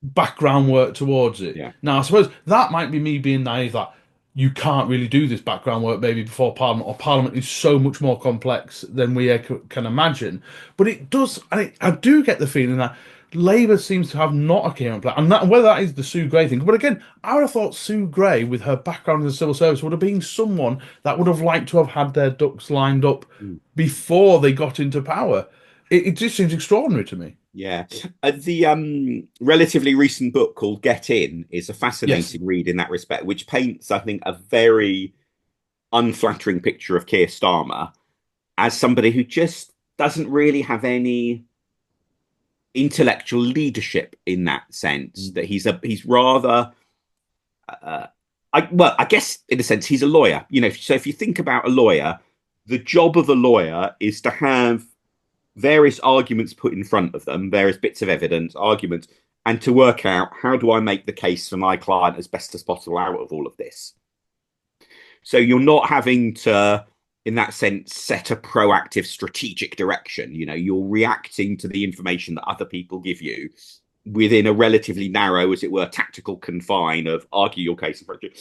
background work towards it. yeah. Now, I suppose that might be me being naive that you can't really do this background work maybe before Parliament, or Parliament is so much more complex than we can imagine. But it does, I do get the feeling that Labour seems to have not a coherent plan, and that, whether that is the Sue Gray thing. But again, I would have thought Sue Gray, with her background in the civil service, would have been someone that would have liked to have had their ducks lined up Mm. before they got into power. It just seems extraordinary to me. Yeah. The relatively recent book called Get In is a Yes. fascinating read in that respect, which paints, I think, a very unflattering picture of Keir Starmer as somebody who just doesn't really have any intellectual leadership in that sense. That he's rather I guess in a sense he's a lawyer. So if you think about a lawyer, the job of a lawyer is to have various arguments put in front of them, various bits of evidence, arguments, and to work out how do I make the case for my client as best as possible out of all of this. So you're not having to, in that sense, set a proactive strategic direction. You're reacting to the information that other people give you within a relatively narrow, as it were, tactical confine of argue your case in front of you.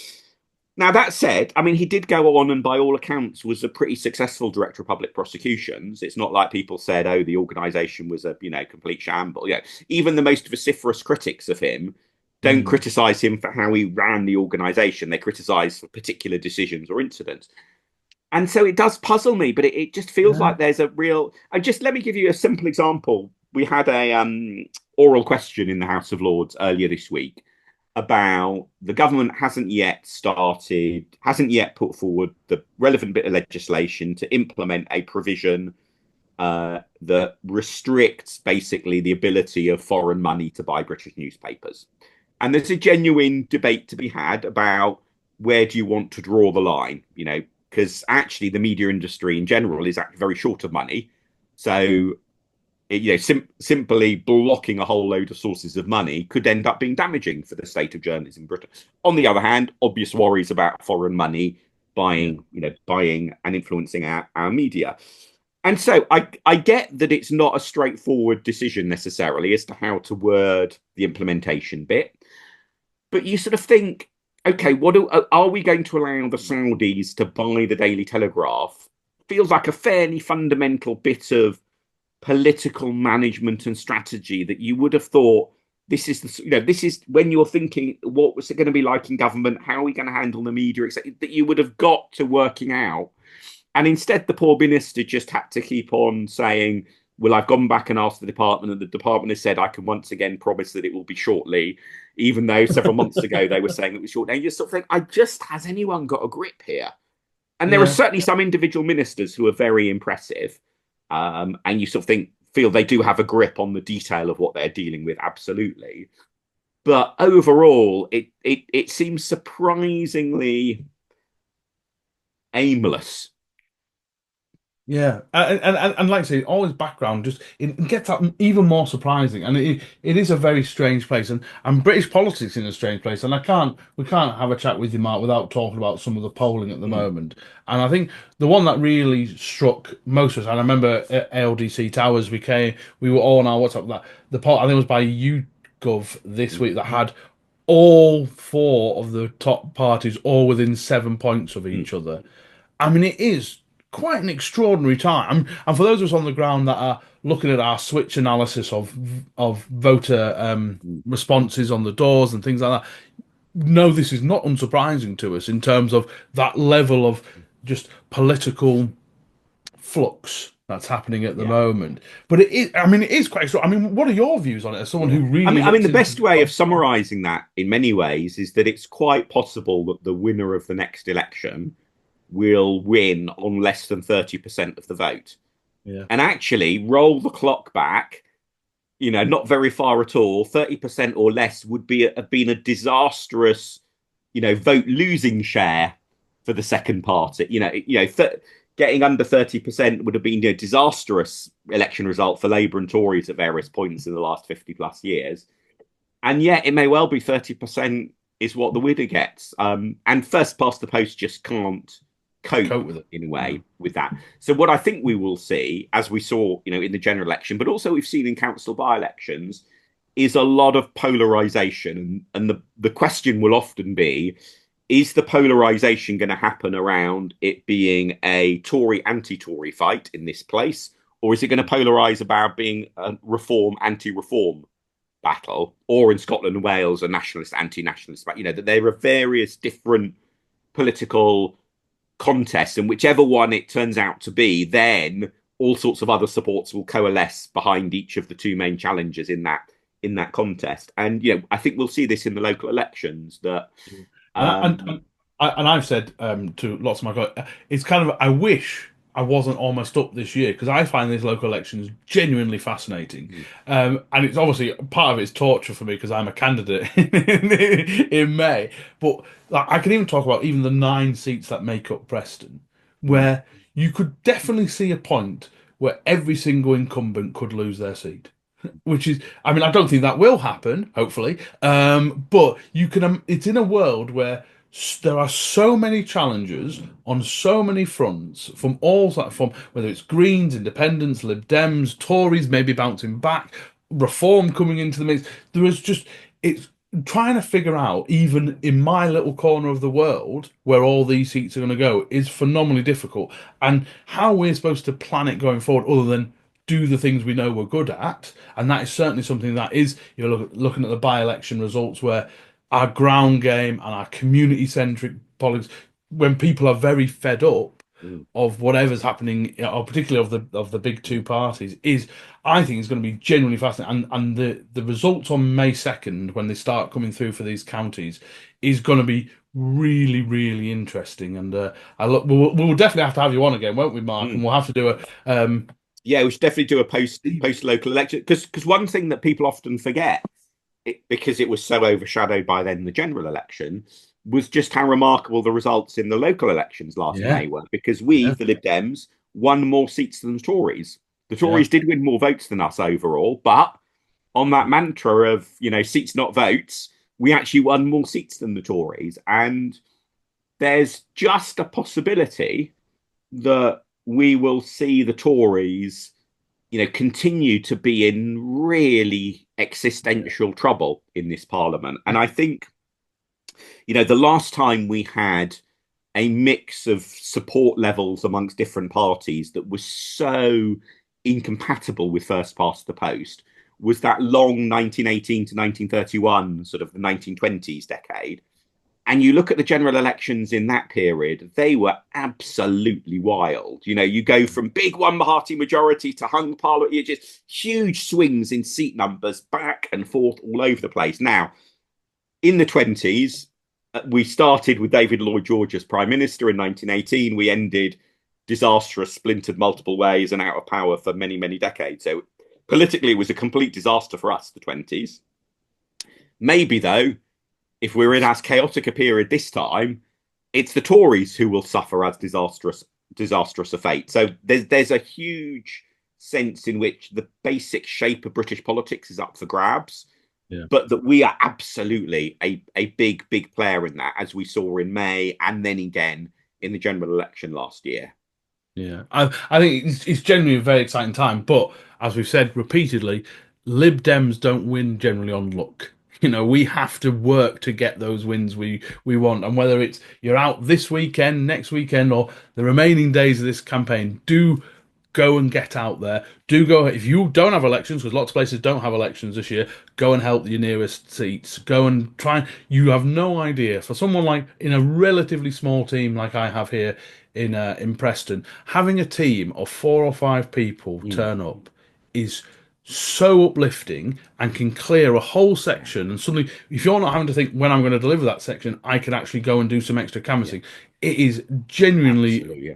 Now, that said, I mean, he did go on and by all accounts was a pretty successful director of public prosecutions. It's not like people said, oh, the organization was a, complete shamble. Even the most vociferous critics of him don't Mm. criticize him for how he ran the organization. They criticize for particular decisions or incidents. And so it does puzzle me, but it just feels Yeah. like there's a real. And just let me give you a simple example. We had a oral question in the House of Lords earlier this week about the government hasn't yet put forward the relevant bit of legislation to implement a provision that restricts basically the ability of foreign money to buy British newspapers. And there's a genuine debate to be had about where do you want to draw the line, because actually the media industry in general is actually very short of money. So simply blocking a whole load of sources of money could end up being damaging for the state of journalism in Britain. On the other hand, obvious worries about foreign money Yeah. buying and influencing our media. And so I get that it's not a straightforward decision necessarily as to how to word the implementation bit, but you sort of think, okay, are we going to allow the Saudis to buy the Daily Telegraph? Feels like a fairly fundamental bit of political management and strategy that you would have thought this is when you're thinking what was it going to be like in government, how are we going to handle the media, etc., that you would have got to working out. And instead the poor minister just had to keep on saying, well, I've gone back and asked the department, and the department has said I can once again promise that it will be shortly, even though several months ago they were saying it was short. Now you sort of think, has anyone got a grip here? And there are Yeah. certainly some individual ministers who are very impressive. And you sort of feel they do have a grip on the detail of what they're dealing with, absolutely. But overall, it seems surprisingly aimless. Yeah, and like I say, all his background just it gets that even more surprising, and it is a very strange place, and British politics in a strange place, and we can't have a chat with you, Mark, without talking about some of the polling at the Mm, moment, and I think the one that really struck most of us, and I remember at ALDC Towers, we were all on our WhatsApp that the poll I think it was by YouGov this mm, week that had all four of the top parties all within 7 points of mm, each other. I mean, it is quite an extraordinary time. And for those of us on the ground that are looking at our switch analysis of voter mm. responses on the doors and things like that, no, this is not unsurprising to us in terms of that level of just political flux that's happening at the Yeah. moment. But it is, I mean, it is quite extraordinary. I mean, what are your views on it as someone Yeah. who really I mean, looks the into best the way of summarizing that in many ways is that it's quite possible that the winner of the next election will win on less than 30% of the vote. yeah, And actually, roll the clock back, not very far at all, 30% or less would have been a disastrous, vote losing share for the second party. Getting under 30% would have been a disastrous election result for Labour and Tories at various points in the last 50 plus years. And yet it may well be 30% is what the winner gets. And first past the post just can't cope cope with it. in a way No. with that. So what I think we will see, as we saw, in the general election, but also we've seen in council by-elections, is a lot of polarization. And the question will often be, is the polarization going to happen around it being a Tory anti-Tory fight in this place, or is it going to polarize about being a reform anti-reform battle, or in Scotland and Wales, a nationalist anti-nationalist? That there are various different political contests, and whichever one it turns out to be, then all sorts of other supports will coalesce behind each of the two main challenges in that contest. And I think we'll see this in the local elections that And I, um and I've said to lots of my colleagues, it's kind of I wish I wasn't almost up this year because I find these local elections genuinely fascinating, and it's obviously part of it's torture for me because I'm a candidate in May. But like, I can even talk about even the 9 seats that make up Preston, where you could definitely see a point where every single incumbent could lose their seat, which is, I mean, I don't think that will happen, hopefully. But you can, it's in a world where there are so many challenges on so many fronts from from whether it's Greens, Independents, Lib Dems, Tories maybe bouncing back, Reform coming into the mix. There is just, it's trying to figure out, even in my little corner of the world, where all these seats are going to go is phenomenally difficult. And how we're supposed to plan it going forward, other than do the things we know we're good at, and that is certainly something that is, looking at the by-election results where our ground game and our community-centric politics, when people are very fed up of whatever's happening, or particularly of the big two parties, is I think is going to be genuinely fascinating. And the results on May 2nd, when they start coming through for these counties, is going to be really, really interesting. And we'll definitely have to have you on again, won't we, Mark? And mm. we'll have to do Yeah, we should definitely do a post local election, because one thing that people often forget, because it was so overshadowed by then the general election, was just how remarkable the results in the local elections last yeah, May were. Because yeah, the Lib Dems, won more seats than the Tories. The yeah, Tories did win more votes than us overall, but on that mantra of seats not votes, we actually won more seats than the Tories. And there's just a possibility that we will see the Tories, continue to be in really existential trouble in this parliament. And I think, the last time we had a mix of support levels amongst different parties that was so incompatible with first past the post was that long 1918 to 1931, sort of the 1920s decade. And you look at the general elections in that period, they were absolutely wild. You go from big one party majority to hung parliament, just huge swings in seat numbers back and forth all over the place. Now, in the 20s, we started with David Lloyd George as Prime Minister in 1918. We ended disastrous, splintered multiple ways and out of power for many, many decades. So politically, it was a complete disaster for us, the 20s. Maybe, though, if we're in as chaotic a period this time, it's the Tories who will suffer as disastrous disastrous a fate. So there's a huge sense in which the basic shape of British politics is up for grabs, but that we are absolutely a big player in that, as we saw in May and then again in the general election last year. Yeah, I think it's generally a very exciting time, but as we've said repeatedly, Lib Dems don't win generally on luck. We have to work to get those wins we want, and whether it's you're out this weekend, next weekend, or the remaining days of this campaign, do go and get out there. Do go if you don't have elections, because lots of places don't have elections this year. Go and help your nearest seats. Go and try. You have no idea, for someone like in a relatively small team like I have here in Preston, having a team of 4 or 5 people turn up is so uplifting and can clear a whole section. And suddenly, if you're not having to think when I'm going to deliver that section, I can actually go and do some extra canvassing. It is genuinely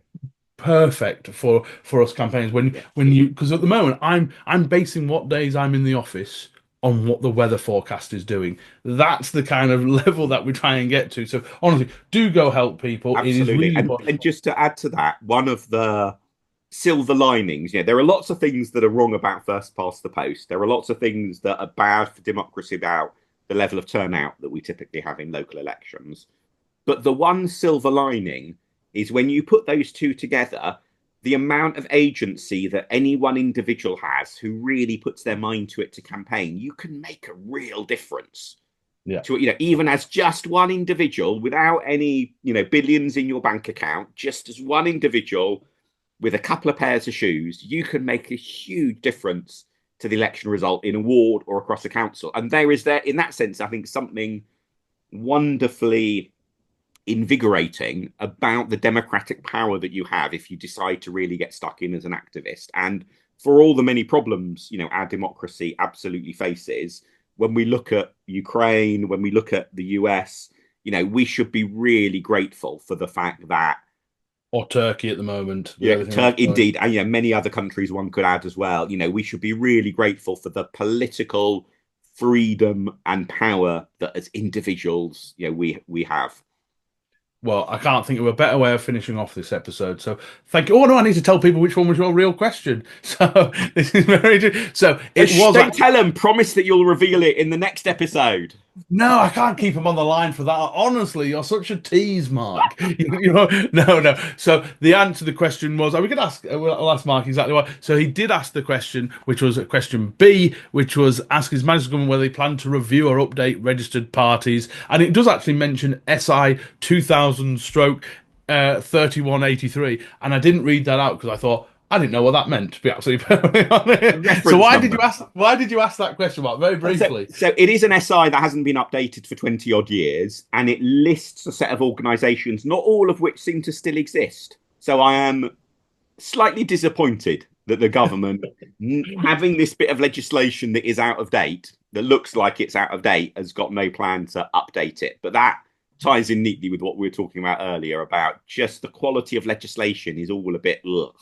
perfect for us campaigns when you, because at the moment I'm basing what days I'm in the office on what the weather forecast is doing. That's the kind of level that we try and get to. So honestly, do go help people. Absolutely. It is really and just to add to that, one of the silver linings, there are lots of things that are wrong about first past the post. There are lots of things that are bad for democracy about the level of turnout that we typically have in local elections. But the one silver lining is when you put those two together, the amount of agency that any one individual has who really puts their mind to it to campaign, you can make a real difference. To even as just one individual, without any billions in your bank account, just as one individual with a couple of pairs of shoes, you can make a huge difference to the election result in a ward or across a council. And there in that sense, I think, something wonderfully invigorating about the democratic power that you have if you decide to really get stuck in as an activist. And for all the many problems our democracy absolutely faces, when we look at Ukraine, when we look at the US, we should be really grateful for the fact that, or Turkey at the moment, indeed, and many other countries one could add as well, we should be really grateful for the political freedom and power that as individuals we have. Well, I can't think of a better way of finishing off this episode. So thank you. Oh no, I need to tell people which one was your real question. So this is very true. So it was. Don't tell them. Promise that you'll reveal it in the next episode. No, I can't keep him on the line for that. Honestly, you're such a tease, Mark. No. So the answer to the question was, we could ask. I'll ask Mark exactly what. So he did ask the question, which was question B, which was ask His Majesty's Government whether they plan to review or update registered parties, and it does actually mention SI 2000/3183, and I didn't read that out because I thought, I didn't know what that meant, to be absolutely perfectly honest. So why did you ask that question, Mark? Very briefly. So it is an SI that hasn't been updated for 20 odd years, and it lists a set of organisations, not all of which seem to still exist. So I am slightly disappointed that the government, having this bit of legislation that is out of date, that looks like it's out of date, has got no plan to update it. But that ties in neatly with what we were talking about earlier about just the quality of legislation is all a bit ugh.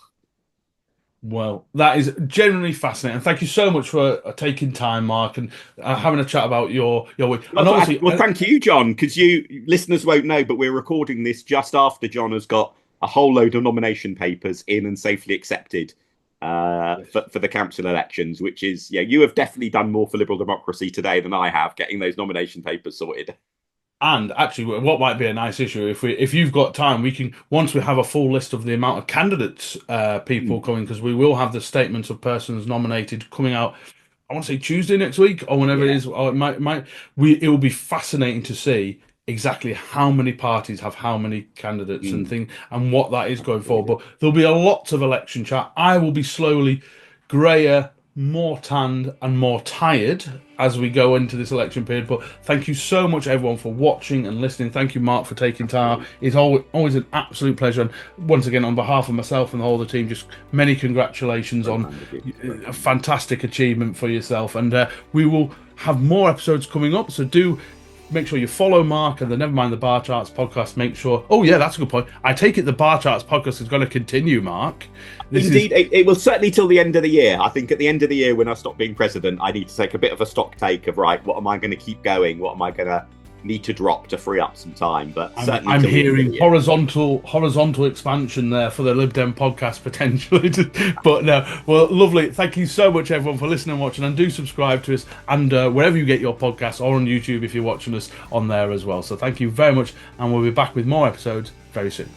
Well, that is genuinely fascinating. Thank you so much for taking time, Mark, and having a chat about your week. And obviously, thank you, John, because you listeners won't know, but we're recording this just after John has got a whole load of nomination papers in and safely accepted for the council elections, which is, you have definitely done more for liberal democracy today than I have getting those nomination papers sorted. And actually, what might be a nice issue, if you've got time, we can, once we have a full list of the amount of candidates, people coming, because we will have the statements of persons nominated coming out. I want to say Tuesday next week or whenever it is. Or it will be fascinating to see exactly how many parties have how many candidates and things, and what that is going forward. But there'll be a lot of election chat. I will be slowly greyer, more tanned and more tired as we go into this election period. But thank you so much, everyone, for watching and listening. Thank you, Mark, for taking time. It's always an absolute pleasure. And once again, on behalf of myself and the whole of the team, just many congratulations on a fantastic achievement for yourself. And we will have more episodes coming up, so do make sure you follow Mark and the Never Mind the Barcharts podcast. Make sure. Oh yeah, that's a good point. I take it the Barcharts podcast is going to continue, Mark. Indeed, it will certainly till the end of the year. I think at the end of the year, when I stop being president, I need to take a bit of a stock take of, right, what am I going to keep going? What am I going to need to drop to free up some time. But certainly I'm to leave hearing it, horizontal expansion there for the Lib Dem podcast potentially. But no, well, lovely. Thank you so much, everyone, for listening and watching, and do subscribe to us and wherever you get your podcasts, or on YouTube if you're watching us on there as well. So thank you very much, and we'll be back with more episodes very soon.